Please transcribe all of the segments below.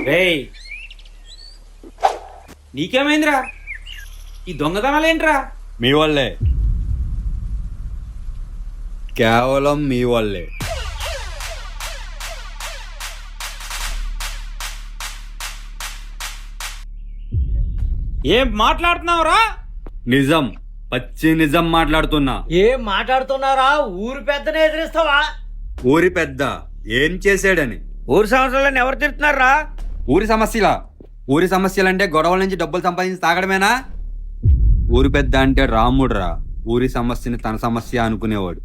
రేయ్, నీకేమైందిరా? ఈ దొంగతనాలేంట్రా? మీ వాళ్ళే, కేవలం మీ వాళ్ళే. ఏం మాట్లాడుతున్నావురా? నిజం, పచ్చి నిజం మాట్లాడుతున్నా. ఏం మాట్లాడుతున్నారా? ఊరు పెద్దనే ఎదిరిస్తావా? ఊరి పెద్ద ఏం చేశాడని? ఊరు సంవత్సరాలను ఎవరు తిడుతున్నారా? ఊరి సమస్యలంటే గొడవల నుంచి డబ్బులు సంపాదించి తాగడమేనా? ఊరి పెద్ద అంటే రాముడురా, ఊరి సమస్యని తన సమస్య అనుకునేవాడు.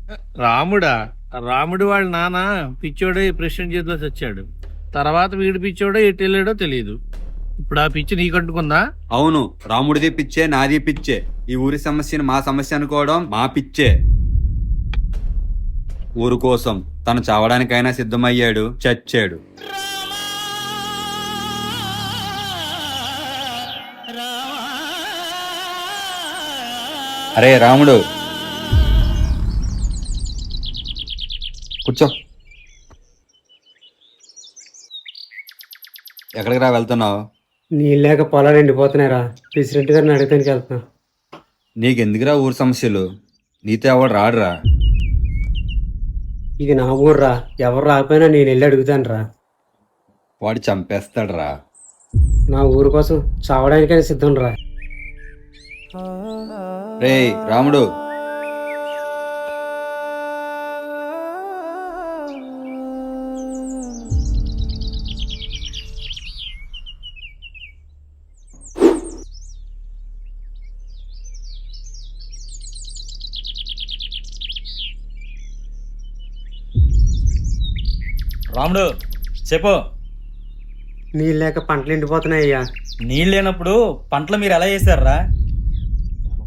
రాముడు వాళ్ళ నాన్న పిచ్చోడే ప్రెసిడెంట్ చేతిలో చచ్చాడు. తర్వాత వీడి పిచ్చోడో ఎటు వెళ్ళాడో తెలియదు. ఇప్పుడు ఆ పిచ్చి నీకంటుకుందా? అవును, రాముడిది పిచ్చే, నాది పిచ్చే. ఈ ఊరి సమస్యని మా సమస్య అనుకోవడం మా పిచ్చే. ఊరు కోసం తను చావడానికైనా సిద్ధమయ్యాడు, చచ్చాడు. అరే రాముడు, కూర్చో. ఎక్కడికి రా వెళ్తున్నావు? నీళ్ళు లేక పొలాలు ఎండిపోతున్నాయిరా. ప్రెసిడెంట్ గారిని అడగటానికి వెళ్తున్నా. నీకెందుకురా ఊరు సమస్యలు? నీతో ఎవడు రాడురా. ఇది నా ఊర్రా, ఎవరు రాకపోయినా నేను వెళ్ళి అడుగుతాను రా. వాడు చంపేస్తాడురా. నా ఊరు కోసం చావడానికైనా సిద్ధం రా. రేయ్ రాముడు, రాముడు చెప్పు. నీళ్ళు లేక పంటలు ఎండిపోతున్నాయి అయ్యా. నీళ్ళు లేనప్పుడు పంటలు మీరు ఎలా చేశారా?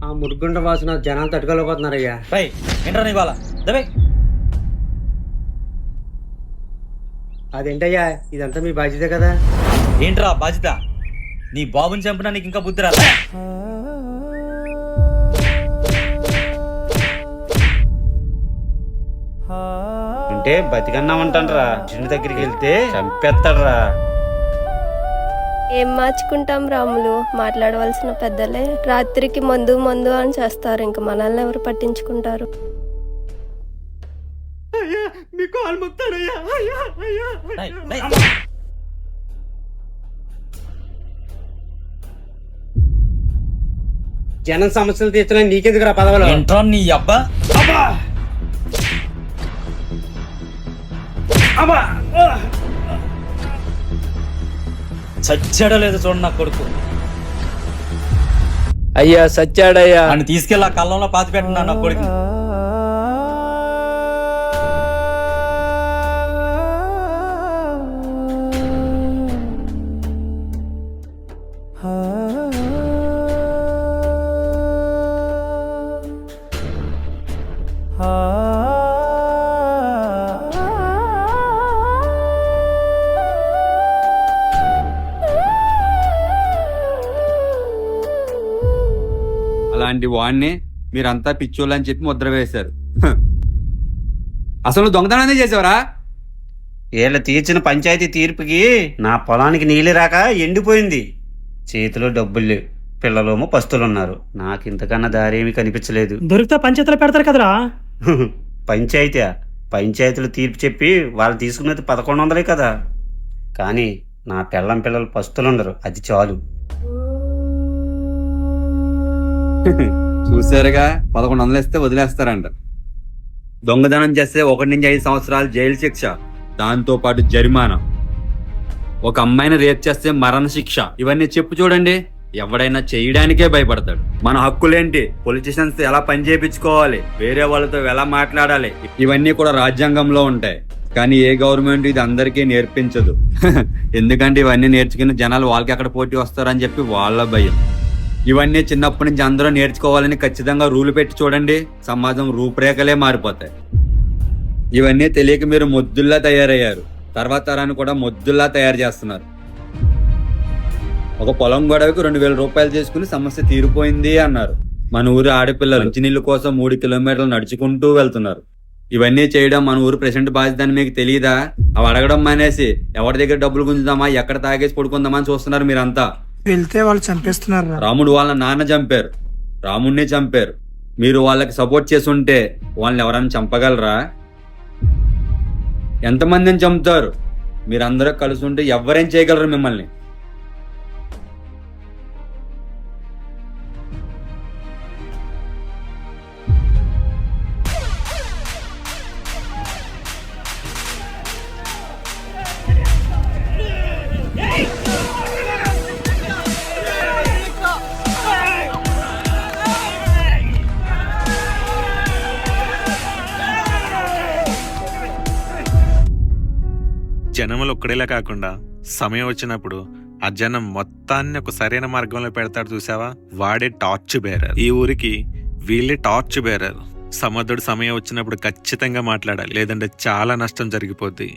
ఆ మురుగుండ వాసన జనాలు తట్టుకోలేకపోతున్నారయ్యా. రై ఏంట్రా నీ బాల దవే. అదేంటయ్యా, ఇదంతా మీ బాధ్యత కదా. ఏంట్రా బాధ్యత? నీ బాబుని చంపినా నీకు ఇంకా బుద్ధి రాదా? అంటే బతికన్నామంటాన్రా, చిన్న దగ్గరికి వెళ్తే చంపేస్తాడ్రా. ఏం మార్చుకుంటాం రాములు, మాట్లాడవలసిన పెద్దలే రాత్రికి మందు మందు అని చేస్తారు. ఇంక మనల్ని ఎవరు పట్టించుకుంటారు? రేయ్, రేయ్. జనం సమస్యలు తీర్చడం నీకెందుకు రా పదవులు? ఏంట్రా నీ అబ్బా? చచ్చాడో లేదో చూడండి నా కొడుకు. అయ్యా సచ్చాడయ్యా. అని తీసుకెళ్ళి ఆ కళ్ళంలో పాతి పెట్టినా నా కొడుకు. అలాంటి వాడిని మీరంతా పిచ్చోళ్ళు అని చెప్పి ముద్ర వేశారు. అసలు దొంగతనాన్ని చేసావరా? వీళ్ళు తీర్చిన పంచాయతీ తీర్పుకి నా పొలానికి నీళ్ళు రాక ఎండిపోయింది. చేతిలో డబ్బులు లేవు, పిల్లలేమో పస్తులున్నారు. నాకు ఇంతకన్నా దారి ఏమీ కనిపించలేదు. దొరికితే పంచాయతీలో పెడతారు కదరా. పంచాయతీలు తీర్పు చెప్పి వాళ్ళు తీసుకున్నది 1100 కదా. కానీ నా పిల్లలు పస్తులుండరు, అది చాలు. చూసారుగా, 1100 ఇస్తే వదిలేస్తారంట. దొంగతనం చేస్తే 1 నుంచి 5 సంవత్సరాలు జైలు శిక్ష, దాంతో పాటు జరిమానా. ఒక అమ్మాయిని రేప్ చేస్తే మరణ శిక్ష. ఇవన్నీ చెప్పు చూడండి, ఎవడైనా చేయడానికే భయపడతాడు. మన హక్కులేంటి, పొలిటీషియన్స్ ఎలా పని చేయించుకోవాలి, వేరే వాళ్ళతో ఎలా మాట్లాడాలి, ఇవన్నీ కూడా రాజ్యాంగంలో ఉంటాయి. కానీ ఏ గవర్నమెంట్ ఇది అందరికీ నేర్పించదు. ఎందుకంటే ఇవన్నీ నేర్చుకుని జనాలు వాళ్ళకి ఎక్కడ పోటీ వస్తారని చెప్పి వాళ్ళ భయం. ఇవన్నీ చిన్నప్పటి నుంచి అందరూ నేర్చుకోవాలని ఖచ్చితంగా రూలు పెట్టి చూడండి, సమాజం రూపురేఖలే మారిపోతాయి. ఇవన్నీ తెలియక మీరు మొద్దుల్లా తయారయ్యారు, తర్వాత తరాన్ని కూడా మొద్దుల్లా తయారు చేస్తున్నారు. ఒక పొలం గొడవకి 2000 రూపాయలు చేసుకుని సమస్య తీరిపోయింది అన్నారు. మన ఊరి ఆడపిల్లలు మంచినీళ్ళ కోసం 3 కిలోమీటర్లు నడుచుకుంటూ వెళ్తున్నారు. ఇవన్నీ చేయడం మన ఊరు ప్రెసిడెంట్ బాధ్యత అని మీకు తెలియదా? అవి అడగడం మానేసి ఎవరి దగ్గర డబ్బులు గుంజుదామా, ఎక్కడ తాగేసి పడుకుందామా అని చూస్తున్నారు మీరంతా. వెళ్తే వాళ్ళు చంపేస్తున్నారు. రాముడు వాళ్ళ నాన్న చంపారు, రాముడిని చంపారు. మీరు వాళ్ళకి సపోర్ట్ చేసి ఉంటే వాళ్ళని ఎవరైనా చంపగలరా? ఎంతమందిని చంపుతారు? మీరందరూ కలిసి ఉంటే ఎవరేం చేయగలరు మిమ్మల్ని? జనములు ఒక్కడేలా కాకుండా సమయం వచ్చినప్పుడు ఆ జనం మొత్తాన్ని ఒక సరైన మార్గంలో పెడతాడు చూసావా, వాడే టార్చ్ బేరర్. ఈ ఊరికి వీళ్ళే టార్చ్ బేరర్. సమర్థుడు సమయం వచ్చినప్పుడు ఖచ్చితంగా మాట్లాడాలి, లేదంటే చాలా నష్టం జరిగిపోద్ది.